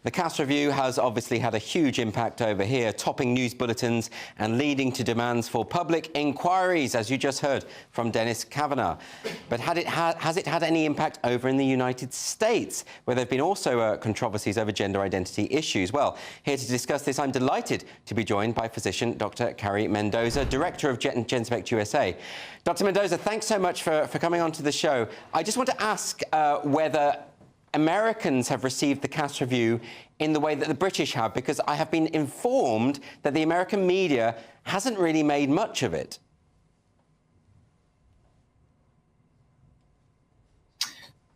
The Cass Review has obviously had a huge impact over here, topping news bulletins and leading to demands for public inquiries, as you just heard from Dennis Kavanagh. But has it had any impact over in the United States, where there have been also controversies over gender identity issues? Well, here to discuss this, I'm delighted to be joined by physician Dr. Carrie Mendoza, Director of GenSpect USA. Dr. Mendoza, thanks so much for coming on to the show. I just want to ask whether Americans have received the Cass Review in the way that the British have, because I have been informed that the American media hasn't really made much of it.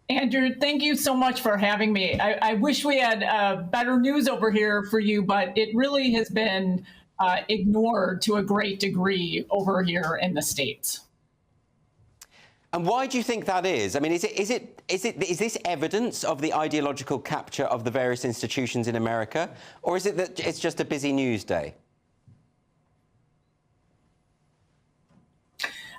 Andrew, thank you so much for having me. I wish we had better news over here for you, but it really has been ignored to a great degree over here in the States. And why do you think that is? I mean, is this evidence of the ideological capture of the various institutions in America, or is it that it's just a busy news day?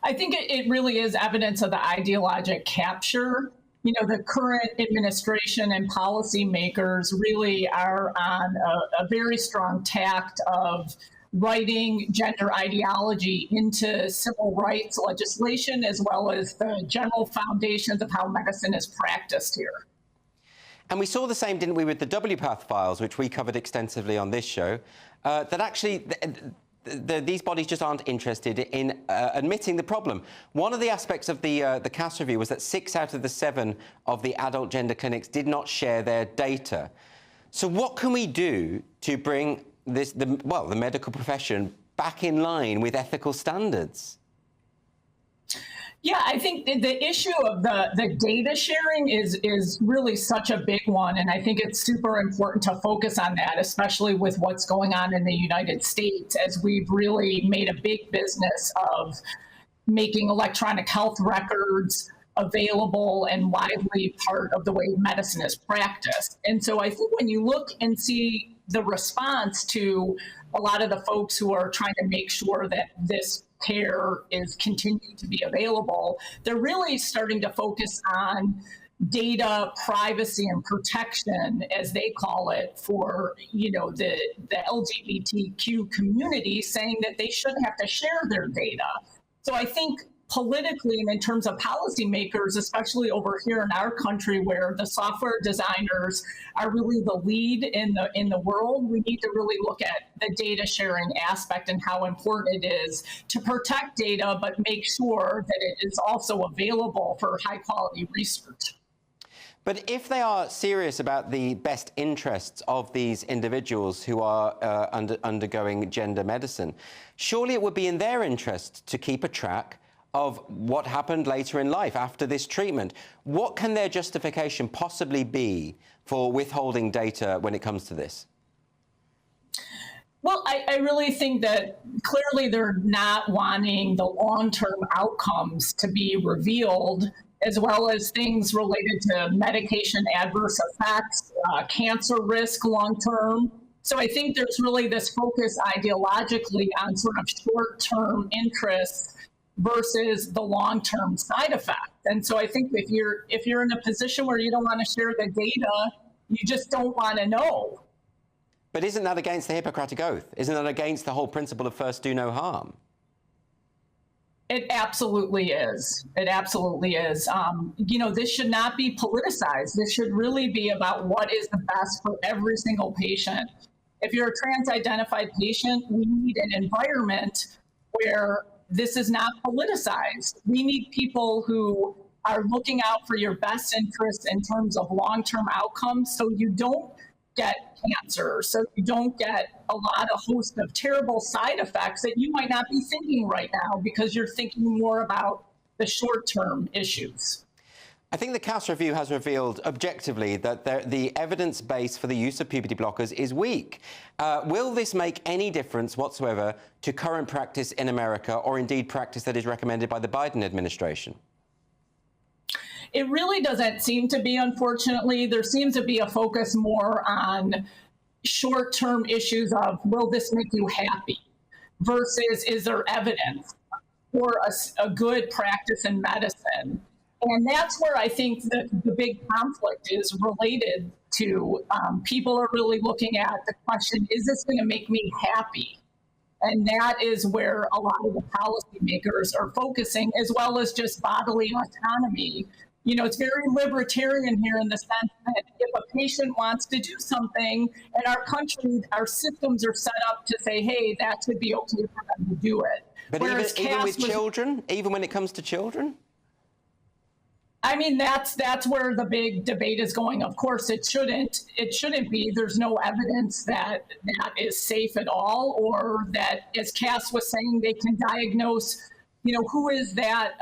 I think it really is evidence of the ideologic capture. You know, the current administration and policymakers really are on a very strong tact of writing gender ideology into civil rights legislation, as well as the general foundations of how medicine is practiced here. And we saw the same, didn't we, with the WPATH files, which we covered extensively on this show, that actually these bodies just aren't interested in admitting the problem. One of the aspects of the Cass Review was that 6 out of the 7 of the adult gender clinics did not share their data. So what can we do to bring the medical profession back in line with ethical standards? Yeah, I think the issue of the data sharing is really such a big one. And I think it's super important to focus on that, especially with what's going on in the United States, as we've really made a big business of making electronic health records available and widely part of the way medicine is practiced. And so I think when you look and see the response to a lot of the folks who are trying to make sure that this care is continuing to be available, they're really starting to focus on data privacy and protection, as they call it, for the LGBTQ community, saying that they shouldn't have to share their data. So I think politically and in terms of policymakers, especially over here in our country, where the software designers are really the lead in the world, we need to really look at the data sharing aspect and how important it is to protect data, but make sure that it is also available for high quality research. But if they are serious about the best interests of these individuals who are undergoing gender medicine, surely it would be in their interest to keep a track of what happened later in life after this treatment. What can their justification possibly be for withholding data when it comes to this? Well, I really think that clearly they're not wanting the long-term outcomes to be revealed, as well as things related to medication adverse effects, cancer risk long-term. So I think there's really this focus ideologically on sort of short-term interests versus the long-term side effect. And so I think if you're in a position where you don't want to share the data, you just don't want to know. But isn't that against the Hippocratic Oath? Isn't that against the whole principle of first do no harm? It absolutely is. It absolutely is. This should not be politicized. This should really be about what is the best for every single patient. If you're a trans-identified patient, we need an environment where this is not politicized. We need people who are looking out for your best interests in terms of long-term outcomes, so you don't get cancer, so you don't get a host of terrible side effects that you might not be thinking right now because you're thinking more about the short-term issues. I think the Cass Review has revealed objectively that the evidence base for the use of puberty blockers is weak. Will this make any difference whatsoever to current practice in America, or indeed practice that is recommended by the Biden administration? It really doesn't seem to be, unfortunately. There seems to be a focus more on short-term issues of, will this make you happy, versus is there evidence for a good practice in medicine. And that's where I think that the big conflict is related to. People are really looking at the question, is this going to make me happy? And that is where a lot of the policymakers are focusing, as well as just bodily autonomy. You know, it's very libertarian here in the sense that if a patient wants to do something, in our country, our systems are set up to say, hey, that should be okay for them to do it. But even with children, even when it comes to children? I mean, that's where the big debate is going. Of course, it shouldn't be. There's no evidence that that is safe at all, or that, as Cass was saying, they can diagnose, you know, who is that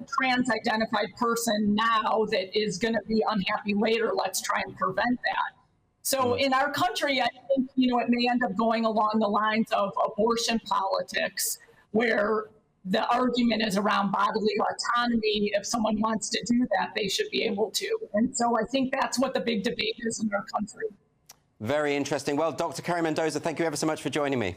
trans-identified person now that is going to be unhappy later. Let's try and prevent that. So in our country, I think, you know, it may end up going along the lines of abortion politics, where the argument is around bodily autonomy. If someone wants to do that, they should be able to. And so I think that's what the big debate is in our country. Very interesting. Well, Dr. Carrie Mendoza, thank you ever so much for joining me.